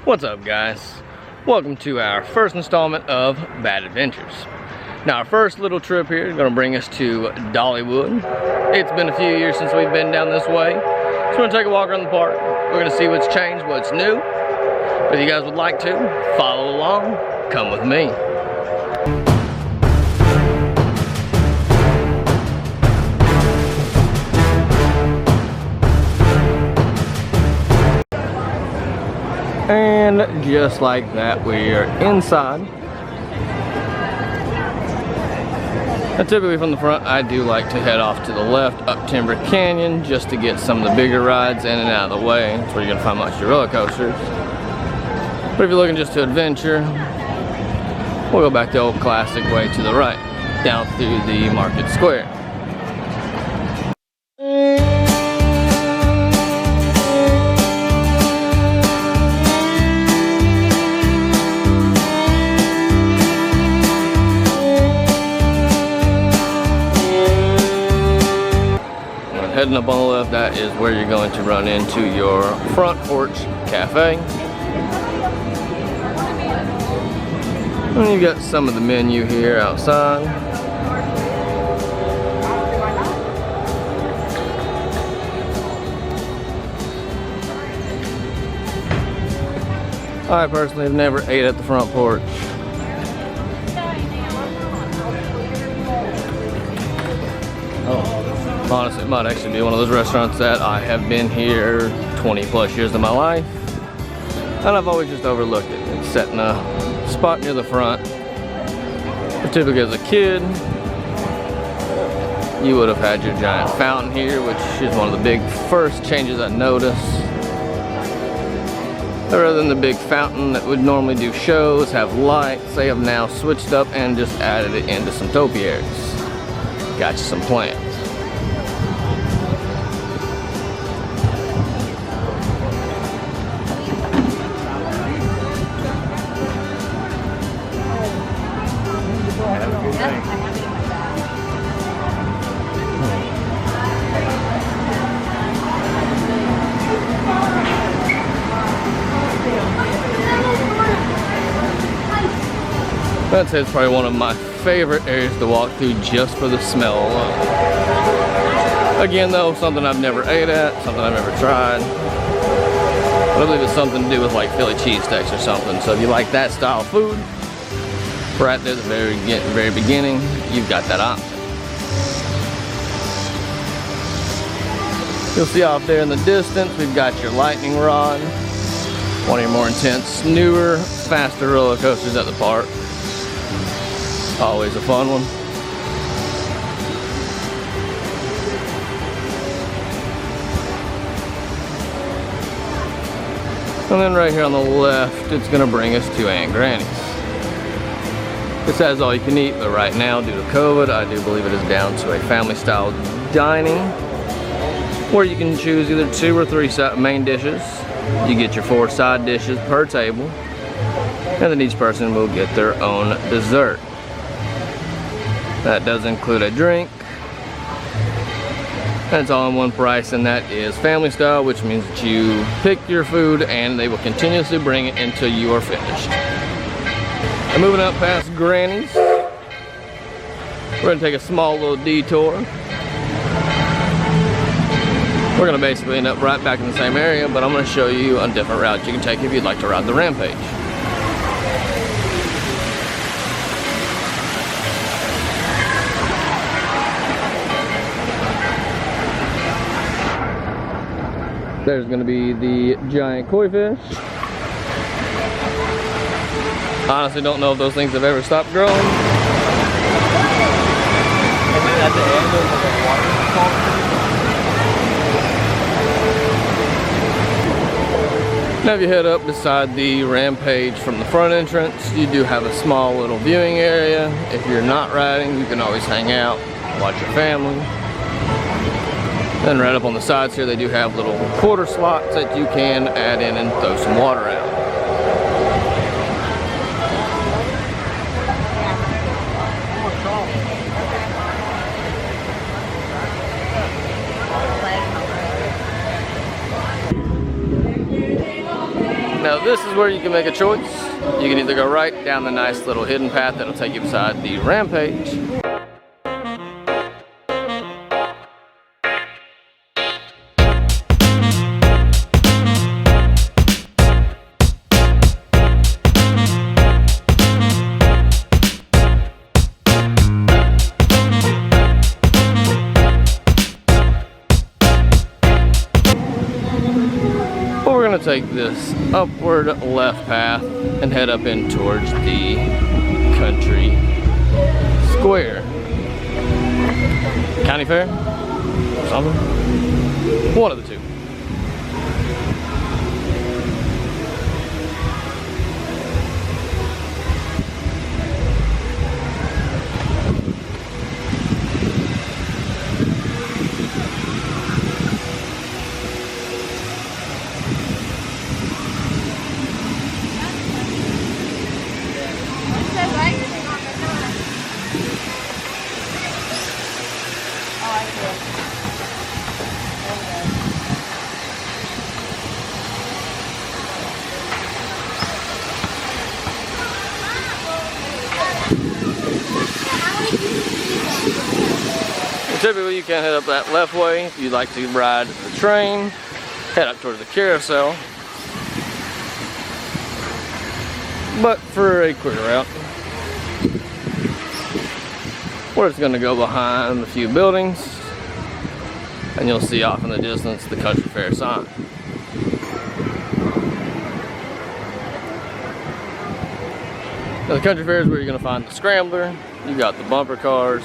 What's up, guys? Welcome to our first installment of B.A.D Adventures. Now, our first little trip here is going to bring us to Dollywood. It's been a few years since we've been down this way. So we're going to take a walk around the park. We're going to see what's changed, what's new. If you guys would like to, follow along. Come with me. And just like that, we are inside. Now, typically from the front, I do like to head off to the left up Timber Canyon just to get some of the bigger rides in and out of the way. That's where you're gonna find most of your roller coasters. But if you're looking just to adventure, we'll go back the old classic way to the right, down through the Market Square. Heading up on the left, that is where you're going to run into your front porch cafe. And you've got some of the menu here outside. I personally have never ate at the front porch. Honestly, it might actually be one of those restaurants that I have been here 20 plus years of my life, and I've always just overlooked it. It's set in a spot near the front. Typically as a kid, you would have had your giant fountain here, which is one of the big first changes I noticed. Rather than the big fountain that would normally do shows, have lights, they have now switched up and just added it into some topiaries. Got you some plants. I'd say it's probably one of my favorite areas to walk through just for the smell alone. Again though, something I've never ate at, something I've never tried. But I believe it's something to do with like Philly cheesesteaks or something. So if you like that style of food, right there at the very beginning, you've got that option. You'll see off there in the distance, we've got your lightning rod. One of your more intense, newer, faster roller coasters at the park. Always a fun one. And then right here on the left, it's gonna bring us to Aunt Granny's. This has all you can eat, but right now, due to COVID, I do believe it is down to a family style dining, where you can choose either 2 or 3 main dishes. You get your 4 side dishes per table, and then each person will get their own dessert. That does include a drink. And it's all in one price, and that is family style, which means that you pick your food and they will continuously bring it until you are finished. And moving up past Granny's, we're gonna take a small little detour. We're gonna basically end up right back in the same area, but I'm gonna show you a different route you can take if you'd like to ride the Rampage. There's going to be the giant koi fish. Honestly, don't know if those things have ever stopped growing. And then at the end, there's like a water. Now if you head up beside the Rampage from the front entrance, you do have a small little viewing area. If you're not riding, you can always hang out, watch your family. Then right up on the sides here, they do have little quarter slots that you can add in and throw some water out. Now this is where you can make a choice. You can either go right down the nice little hidden path that'll take you beside the Rampage. Take this upward left path and head up in towards the country square. County fair? Something? One of the two. Typically you can head up that left way if you'd like to ride the train, head up towards the carousel. But for a quicker route, we're just going to go behind a few buildings and you'll see off in the distance the country fair sign. Now the country fair is where you're going to find the scrambler, you got the bumper cars.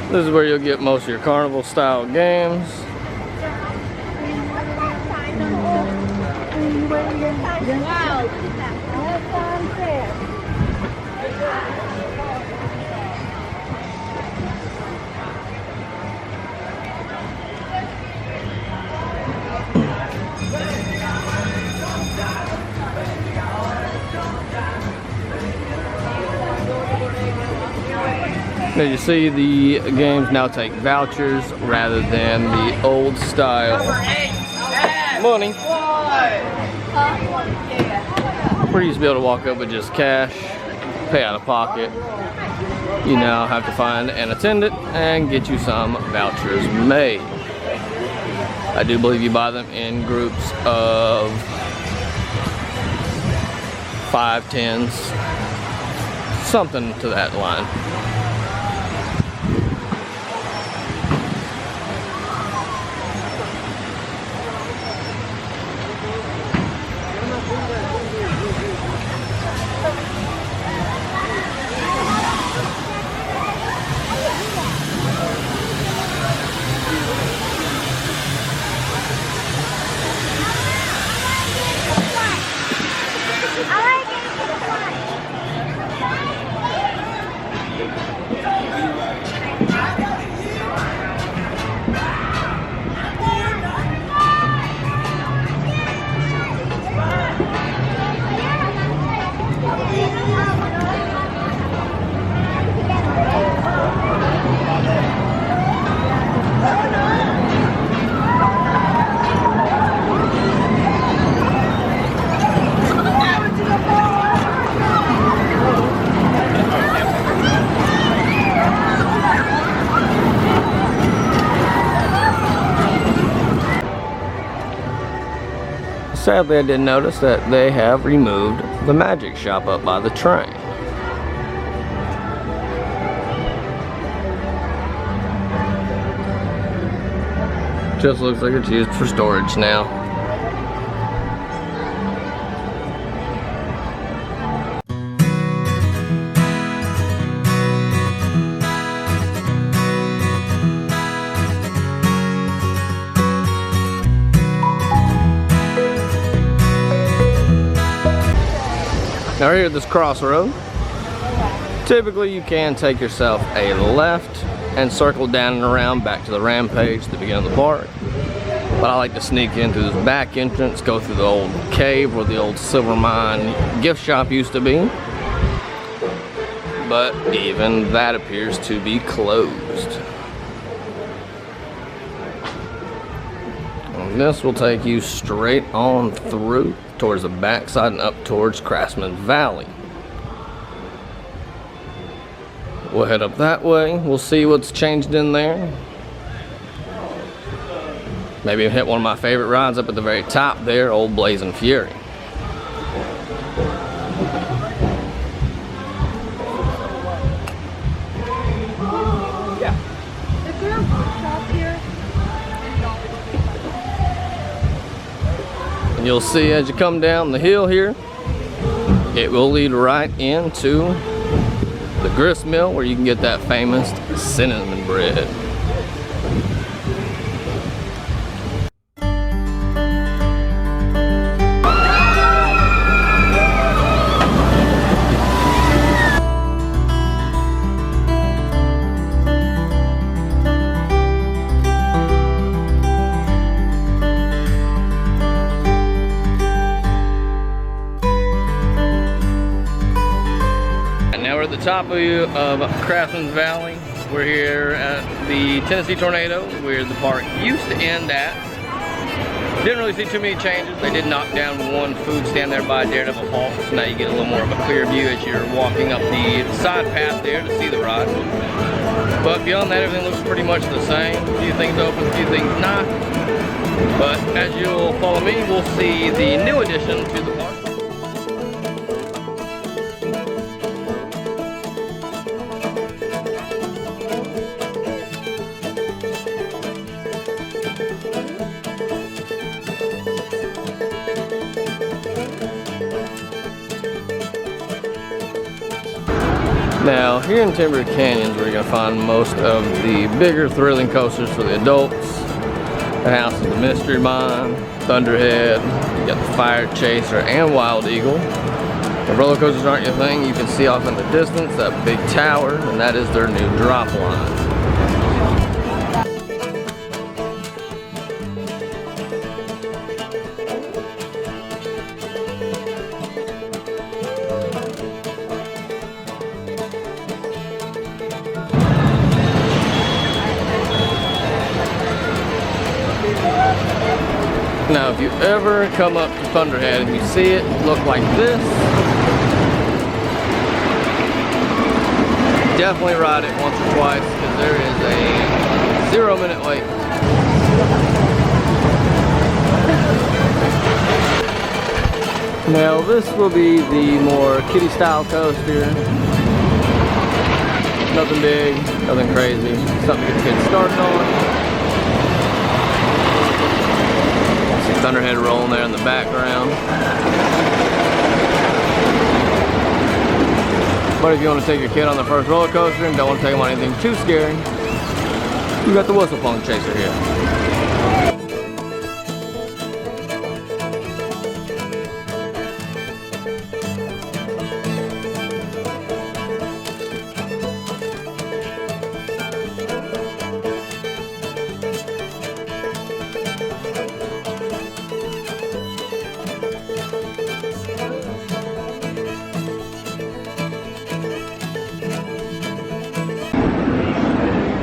This is where you'll get most of your carnival style games. Now you see the games now take vouchers rather than the old style money. Where you used to be able to walk up with just cash, pay out of pocket. You now have to find an attendant and get you some vouchers made. I do believe you buy them in groups of 5, 10s, something to that line. Sadly, I did notice that they have removed the magic shop up by the train. Just looks like it's used for storage now. Now here at this crossroad, typically you can take yourself a left and circle down and around back to the Rampage at the beginning of the park. But I like to sneak in through this back entrance, go through the old cave where the old silver mine gift shop used to be. But even that appears to be closed. this will take you straight on through towards the backside and up towards Craftsman Valley. We'll head up that way. We'll see what's changed in there. Maybe hit one of my favorite rides up at the very top there, Old Blazing Fury. And you'll see as you come down the hill here, it will lead right into the grist mill where you can get that famous cinnamon bread. Top of Craftsman Valley. We're here at the Tennessee Tornado, where the park used to end at. Didn't really see too many changes. They did knock down one food stand there by Daredevil Hall, so now you get a little more of a clear view as you're walking up the side path there to see the ride. But beyond that, everything looks pretty much the same. A few things open, a few things not. But as you'll follow me, we'll see the new addition to the park. Now, here in Timber Canyons, we're going to find most of the bigger thrilling coasters for the adults. The House of the Mystery Mine, Thunderhead, you got the Fire Chaser and Wild Eagle. If roller coasters aren't your thing, you can see off in the distance that big tower, and that is their new drop line. Now, if you ever come up to Thunderhead and you see it look like this, definitely ride it once or twice, because there is a 0-minute wait. Now, this will be the more kiddie style coaster. Nothing big, nothing crazy, something to get kids started on. Thunderhead rolling there in the background. But if you want to take your kid on the first roller coaster and don't want to take them on anything too scary, you got the Whistle Punk Chaser here.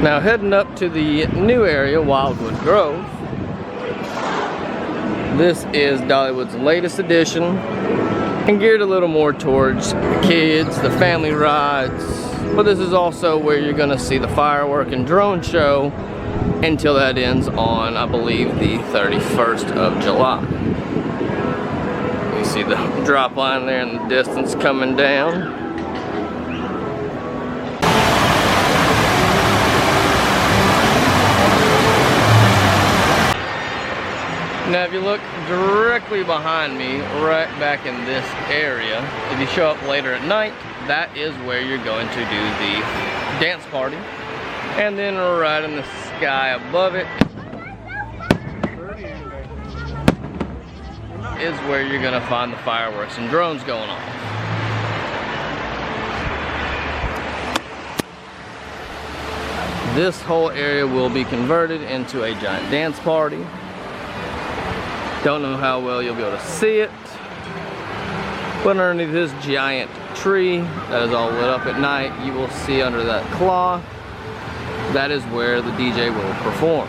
Now heading up to the new area, Wildwood Grove. This is Dollywood's latest addition and geared a little more towards the kids, the family rides. But this is also where you're gonna see the firework and drone show until that ends on, I believe, the 31st of July. You see the drop line there in the distance coming down. Now if you look directly behind me, right back in this area, if you show up later at night, that is where you're going to do the dance party. And then right in the sky above it is where you're gonna find the fireworks and drones going on. This whole area will be converted into a giant dance party. Don't know how well you'll be able to see it, but underneath this giant tree that is all lit up at night, you will see under that cloth, that is where the DJ will perform.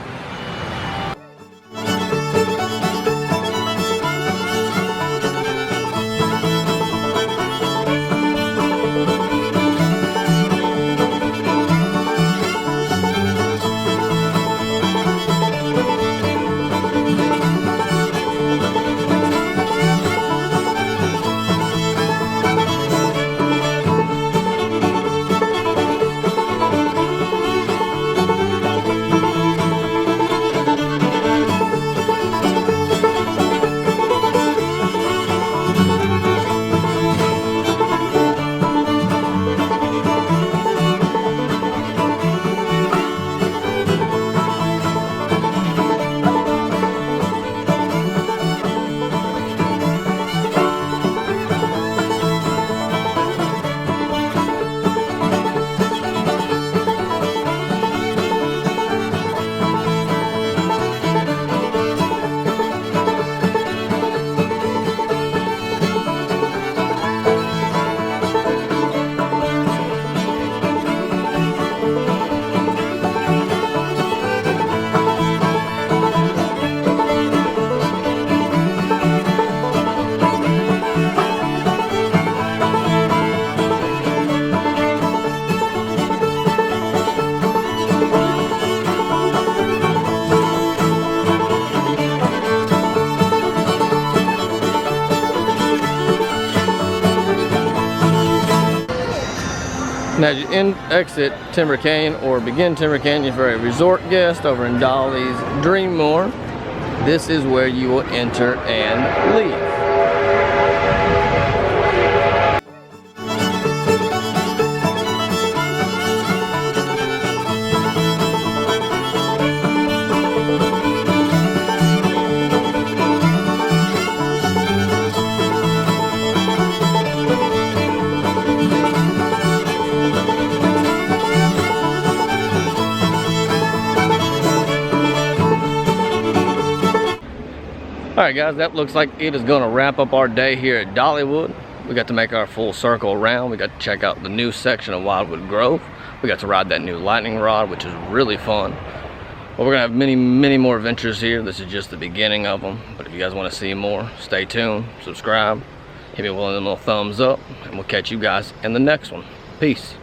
as you exit Timber Canyon or begin Timber Canyon for a resort guest over in Dollys Dreammoor, this is where you will enter and leave. Alright guys, that looks like it is going to wrap up our day here at Dollywood. We got to make our full circle around. We got to check out the new section of Wildwood Grove. We got to ride that new lightning rod, which is really fun. But we're going to have many more adventures here. This is just the beginning of them. But if you guys want to see more, stay tuned, subscribe, hit me with one of them little thumbs up, and we'll catch you guys in the next one. Peace.